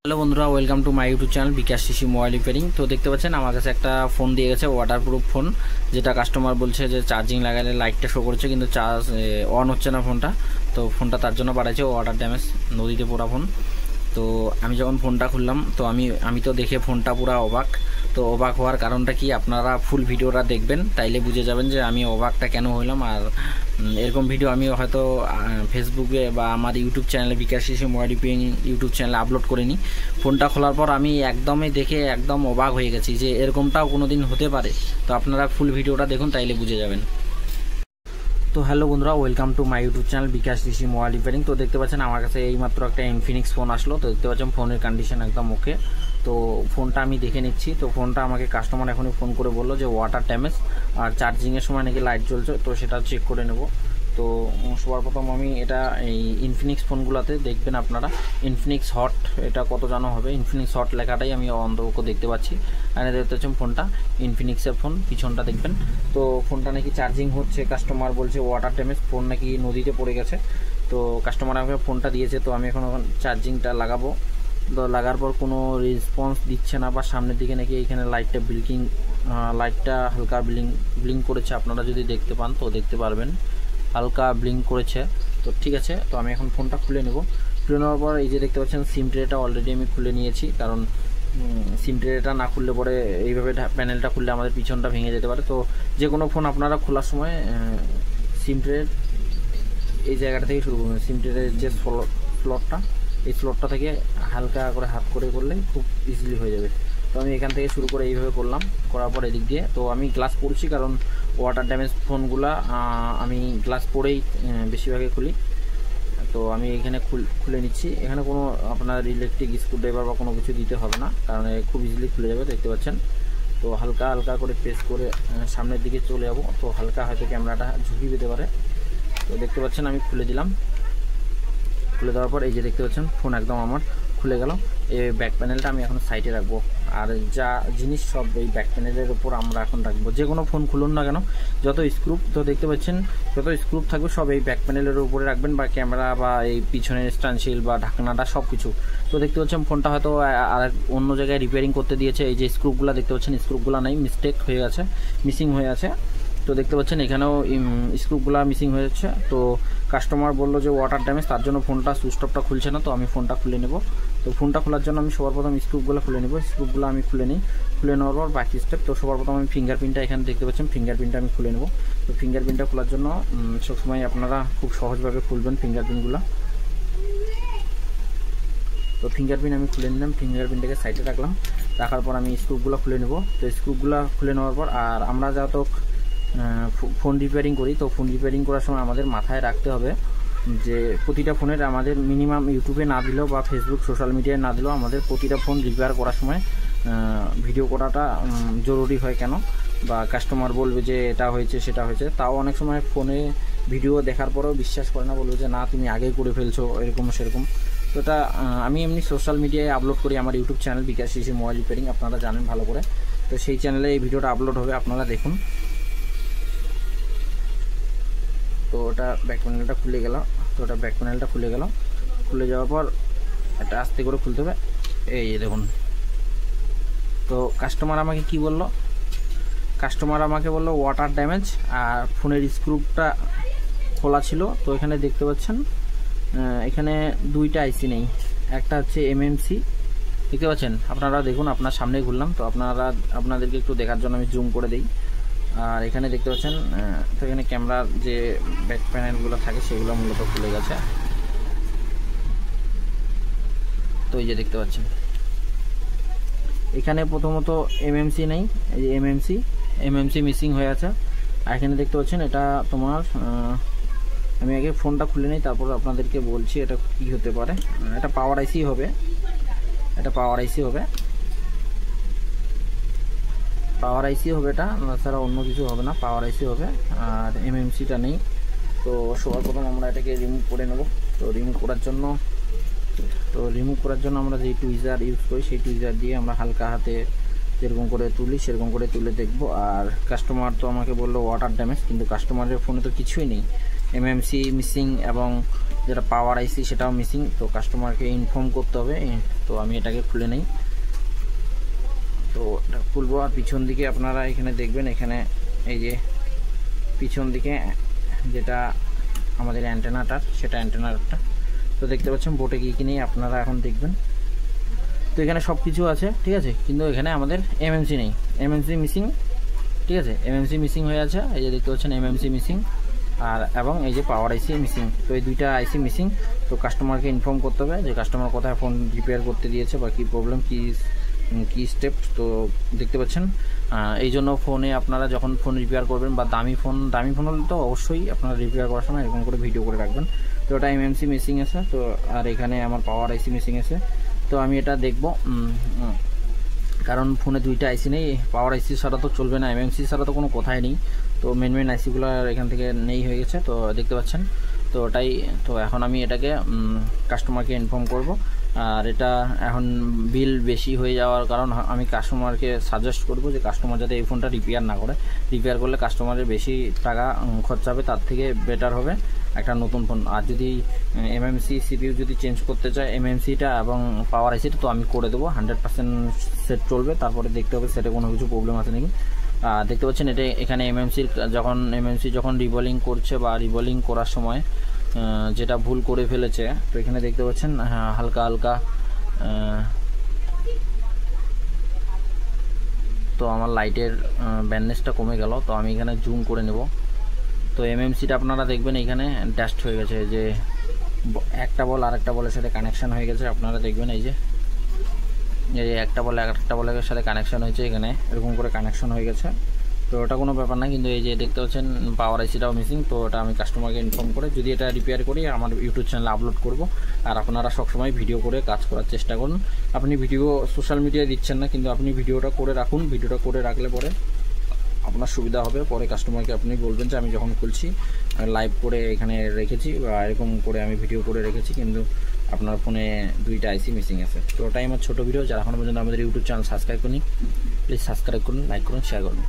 Hello বন্ধুরা, welcome to my YouTube channel Bikash CC mobile repairing. তো দেখতে পাচ্ছেন আমার কাছে একটা ফোন দিয়ে গেছে, ওয়াটারপ্রুফ ফোন, যেটা কাস্টমার বলছে যে চার্জিং লাগালে লাইটটা শো করছে কিন্তু চার্জ অন হচ্ছে না ফোনটা। তো ফোনটা তার জন্য পাঠাচ্ছে ওয়াটার ড্যামেজ, নদীতে পড়া ফোন। তো আমি যখন ফোনটা খুললাম তো আমি তো দেখে ফোনটা পুরো অবাক। তো অবাক হওয়ার কারণটা কি, আপনারা ফুল ভিডিওটা দেখবেন, তাইলে বুঝে যাবেন যে আমি অবাকটা কেন হইলাম। আর এরকম ভিডিও আমি হয়তো ফেসবুকে বা আমার ইউটিউব চ্যানেলে বিকাশ সিসি মোবাইল রিপেয়ারিং ইউটিউব চ্যানেলে আপলোড করিনি। ফোনটা খোলার পর আমি একদমই দেখে একদম অবাক হয়ে গেছি যে এরকমটাও কোনো দিন হতে পারে। তো আপনারা ফুল ভিডিওটা দেখুন, তাইলে বুঝে যাবেন। তো হ্যালো বন্ধুরা, welcome to my YouTube channel Bikash CC mobile repairing. তো দেখতে পাচ্ছেন আমার কাছে এইমাত্র একটা ইনফিনিক্স ফোন আসলো। তো দেখতে পাচ্ছেন ফোনের কন্ডিশন একদম ওকে। তো ফোনটা আমি দেখে নিচ্ছি। তো ফোনটা আমাকে কাস্টমার এখনই ফোন করে বললো যে ওয়াটার ড্যামেজ আর চার্জিংয়ের সময় নাকি লাইট জ্বলছে, তো সেটা চেক করে নেব। তো সবার প্রথম আমি এটা এই ইনফিনিক্স ফোনগুলোতে দেখবেন আপনারা ইনফিনিক্স হট, এটা কত জানো হবে, ইনফিনিক্স হট লেখাটাই আমি অন্ধকে দেখতে পাচ্ছি। আর দেখতে পাচ্ছেন ফোনটা ইনফিনিক্সের ফোন, পিছনটা দেখবেন। তো ফোনটা নাকি চার্জিং হচ্ছে, কাস্টমার বলছে ওয়াটার ড্যামেজ, ফোন নাকি নদীতে পড়ে গেছে। তো কাস্টমার আমাকে ফোনটা দিয়েছে, তো আমি এখন চার্জিংটা লাগাবো। তো লাগার পর কোনো রেসপন্স দিচ্ছে না, বা সামনের দিকে নাকি এইখানে লাইটটা হালকা ব্লিঙ্ক করেছে। আপনারা যদি দেখতে পান তো দেখতে পারবেন, হালকা ব্লিঙ্ক করেছে। তো ঠিক আছে, তো আমি এখন ফোনটা খুলে নেব। খুলে নেওয়ার পর এই যে দেখতে পাচ্ছেন সিম ট্রেটা অলরেডি আমি খুলে নিয়েছি, কারণ সিম ট্রেটা না খুললে পরে এইভাবে প্যানেলটা খুললে আমাদের পিছনটা ভেঙে যেতে পারে। তো যে কোনো ফোন আপনারা খোলার সময় সিম ট্রের এই জায়গাটা থেকে শুরু করবেন। সিম ট্রের যে স্লটটা, এই স্লটটা থেকে হালকা করে হাত করে করলে খুব ইজিলি হয়ে যাবে। তো আমি এখান থেকে শুরু করে এইভাবে করলাম, করার পর এদিক দিয়ে তো আমি গ্লাস পরছি, কারণ ওয়াটার ড্যামেজ ফোনগুলা আমি গ্লাস পরেই বেশিরভাগই খুলি। তো আমি এখানে খুলে নিচ্ছি। এখানে কোনো আপনার ইলেকট্রিক স্ক্রুড্রাইভার বা কোনো কিছু দিতে হবে না, কারণ খুব ইজিলি খুলে যাবে, দেখতে পাচ্ছেন। তো হালকা হালকা করে প্রেস করে সামনের দিকে চলে যাবো। তো হালকা হয়তো ক্যামেরাটা ঝুঁকি পেতে পারে। তো দেখতে পাচ্ছেন আমি খুলে দিলাম। খুলে দেওয়ার পর এই যে দেখতে পাচ্ছেন ফোন একদম আমার খুলে গেল। এই ব্যাক প্যানেলটা আমি এখন সাইডে রাখবো, আর যা জিনিস সব এই ব্যাক প্যানেলের উপর আমরা এখন রাখবো। যে কোনো ফোন খুলুন না কেন, যত স্ক্রুপ, তো দেখতে পাচ্ছেন যত স্ক্রুপ থাকবে সব এই ব্যাক প্যানেলের উপরে রাখবেন, বা ক্যামেরা বা এই পিছনের স্ট্যান্ডশিল বা ঢাকনাটা সব কিছু। তো দেখতে পাচ্ছেন ফোনটা হয়তো আর অন্য জায়গায় রিপেয়ারিং করতে দিয়েছে। এই যে স্ক্রুপগুলো দেখতে পাচ্ছেন, স্ক্রুপগুলো নাই, মিস্টেক হয়ে গেছে, মিসিং হয়ে আছে। তো দেখতে পাচ্ছেন এখানেও স্ক্রুপগুলো মিসিং হয়ে যাচ্ছে। তো কাস্টমার বললো যে ওয়াটার ড্যামেজ, তার জন্য ফোনটা সুইচ অফটা খুলছে না। তো আমি ফোনটা খুলে নেব। তো ফোনটা খোলার জন্য আমি সবার প্রথম স্ক্রুপগুলো খুলে নেব। স্ক্রুপগুলো আমি খুলে নিই। খুলে নেওয়ার পর বাকি স্টেপ, তো সবার প্রথম আমি ফিঙ্গারপ্রিন্টটা এখানে দেখতে পাচ্ছেন, ফিঙ্গারপ্রিন্টটা আমি খুলে নেব। তো ফিঙ্গারপ্রিন্টটা খোলার জন্য সবসময় আপনারা খুব সহজভাবে খুলবেন ফিঙ্গারপ্রিন্টগুলো। তো ফিঙ্গারপ্রিন্ট আমি খুলে নিলাম, ফিঙ্গারপ্রিন্টটাকে সাইডে রাখলাম। রাখার পর আমি স্ক্রুপগুলো খুলে নেব। তো স্ক্রুপগুলো খুলে নেওয়ার পর, আর আমরা যত ফোন রিপেয়ারিং করি, তো ফোন রিপেয়ারিং করার সময় আমাদের মাথায় রাখতে হবে যে প্রতিটা ফোনের আমাদের মিনিমাম ইউটিউবে না দিলেও বা ফেসবুক সোশ্যাল মিডিয়ায় না দিলেও আমাদের প্রতিটা ফোন রিপেয়ার করার সময় ভিডিও করাটা জরুরি হয়। কেন, বা কাস্টমার বলবে যে এটা হয়েছে সেটা হয়েছে, তাও অনেক সময় ফোনে ভিডিও দেখার পরেও বিশ্বাস করে না, বলবে যে না তুমি আগেই করে ফেলছো, এরকম সেরকম। তো এটা আমি এমনি সোশ্যাল মিডিয়ায় আপলোড করি, আমার YouTube channel Bikash CC mobile repairing, আপনারা জানেন ভালো করে। তো সেই চ্যানেলে এই ভিডিওটা আপলোড হবে, আপনারা দেখুন। তো ওটা ব্যাক প্যানেলটা খুলে গেল। তো ওটা ব্যাক প্যানেলটা খুলে গেল। খুলে যাওয়ার পর এটা আস্তে করে খুলতে হবে। এই দেখুন। তো কাস্টমার আমাকে কি বললো, কাস্টমার আমাকে বললো ওয়াটার ড্যামেজ, আর ফোনের স্ক্রুপটা খোলা ছিল। তো এখানে দেখতে পাচ্ছেন এখানে দুইটা আইসি নেই, একটা হচ্ছে এমএমসি, দেখতে পাচ্ছেন আপনারা দেখুন, আপনার সামনে ঘুরলাম। তো আপনাদেরকে একটু দেখার জন্য আমি জুম করে দিই। আর এখানে দেখতে পাচ্ছেন তো এখানে ক্যামেরার যে ব্যাক প্যানেলগুলো থাকে সেগুলো মূলত খুলে গেছে। তো এই যে দেখতে পাচ্ছেন এখানে প্রথমত এমএমসি নেই, এই যে এমএমসি মিসিং হয়ে আছে। আর এখানে দেখতে পাচ্ছেন এটা তোমার আমি আগে ফোনটা খুলে নিই, তারপর আপনাদেরকে বলছি এটা কি হতে পারে। এটা পাওয়ার আইসি হবে, এটা পাওয়ার আইসি হবে, পাওয়ার আইসি হবে এটা, তাছাড়া অন্য কিছু হবে না, পাওয়ার আইসি হবে। আর এমএমসিটা নেই। তো সবার প্রথম আমরা এটাকে রিমুভ করে নেব। তো রিমুভ করার জন্য আমরা যে টুইজার ইউজ করি, সেই টুইজার দিয়ে আমরা হালকা হাতে যেরকম করে তুলি সেরকম করে তুলে দেখব। আর কাস্টমার তো আমাকে বললো ওয়াটার ড্যামেজ, কিন্তু কাস্টমারের ফোনে তো কিছুই নেই, এমএমসি মিসিং এবং যেটা পাওয়ার আইসি সেটাও মিসিং, তো কাস্টমারকে ইনফর্ম করতে হবে। তো আমি এটাকে খুলে নেই, তো এটা খুলবো। আর পিছন দিকে আপনারা এখানে দেখবেন, এখানে এই যে পিছন দিকে যেটা আমাদের অ্যান্টেনাটার, সেটা অ্যান্টেনারটা তো দেখতে পাচ্ছেন বোটে কী কী নেই আপনারা এখন দেখবেন। তো এখানে সব কিছু আছে, ঠিক আছে, কিন্তু এখানে আমাদের এমএমসি নেই, এমএমসি মিসিং, ঠিক আছে, এমএমসি মিসিং হয়ে আছে। এই যে দেখতে পাচ্ছেন এমএমসি মিসিং, আর এবং এই যে পাওয়ার আইসি মিসিং। তো এই দুইটা আইসি মিসিং, তো কাস্টমারকে ইনফর্ম করতে হবে যে কাস্টমার কোথায় ফোন রিপেয়ার করতে দিয়েছে বা কী প্রবলেম, কী স্টেপ। তো দেখতে পাচ্ছেন এই জন্য ফোনে আপনারা যখন ফোন রিপেয়ার করবেন বা দামি ফোন হলে তো অবশ্যই আপনারা রিপেয়ার করার সময় এরকম করে ভিডিও করে রাখবেন। তো ওটা এমএমসি মিসিং আছে, তো আর এখানে আমার পাওয়ার আইসি মিসিং আছে। তো আমি এটা দেখব, কারণ ফোনে দুইটা আইসি নেই, পাওয়ার আইসি ছাড়া তো চলবে না, এমএমসি ছাড়া তো কোনো কথাই নেই। তো মেন আইসিগুলো এখান থেকে নেই হয়ে গেছে, তো দেখতে পাচ্ছেন। তো ওটাই, তো এখন আমি এটাকে কাস্টমারকে ইনফর্ম করব। আর এটা এখন বিল বেশি হয়ে যাওয়ার কারণ আমি কাস্টমারকে সাজেস্ট করব যে কাস্টমার যাতে এই ফোনটা রিপেয়ার না করে। রিপেয়ার করলে কাস্টমারের বেশি টাকা খরচা হবে, তার থেকে বেটার হবে একটা নতুন ফোন। আর যদি এমএমসি সিপিইউ যদি চেঞ্জ করতে চায় এমএমসিটা এবং পাওয়ার আইসিটা, তো আমি করে দেবো, 100% সেট চলবে। তারপরে দেখতে হবে সেটে কোনো কিছু প্রবলেম আছে নাকি। দেখতে পাচ্ছেন এটা এখানে এমএমসি যখন রিবলিং করছে বা রিবলিং করার সময় যেটা ভুল করে ফেলেছে, তো এখানে দেখতে পাচ্ছেন হালকা হালকা তো আমার লাইটের ব্যান্ডনেসটা কমে গেল। তো আমি এখানে জুম করে নেব। তো এমএমসিটা আপনারা দেখবেন এখানে ডাস্ট হয়ে গেছে, যে একটা বল আরেকটা বলের সাথে কানেকশান হয়ে গেছে। আপনারা দেখবেন এই যে একটা বল আরেকটা বলের সাথে কানেকশান হয়েছে, এখানে এরকম করে কানেকশান হয়ে গেছে। তো ওটা কোনো ব্যাপার না, কিন্তু এই যে দেখতে পাচ্ছেন পাওয়ার আইসিটাও মিসিং। তো ওটা আমি কাস্টমারকে ইনফর্ম করে যদি এটা রিপেয়ার করি আমার ইউটিউব চ্যানেলে আপলোড করব। আর আপনারা সবসময় ভিডিও করে কাজ করার চেষ্টা করুন। আপনি ভিডিও সোশ্যাল মিডিয়ায় দিচ্ছেন না, কিন্তু আপনি ভিডিওটা করে রাখুন। ভিডিওটা করে রাখলে পরে আপনার সুবিধা হবে। পরে কাস্টমারকে আপনি বলবেন যে আমি যখন খুলছি লাইভ করে এখানে রেখেছি বা এরকম করে আমি ভিডিও করে রেখেছি, কিন্তু আপনার ফোনে দুইটা আইসি মিসিং আছে। তো ওটাই আমার ছোটো ভিডিও। যারা এখনও পর্যন্ত আমাদের ইউটিউব চ্যানেল সাবস্ক্রাইব করুন, প্লিজ সাবস্ক্রাইব করুন, লাইক করুন, শেয়ার করুন।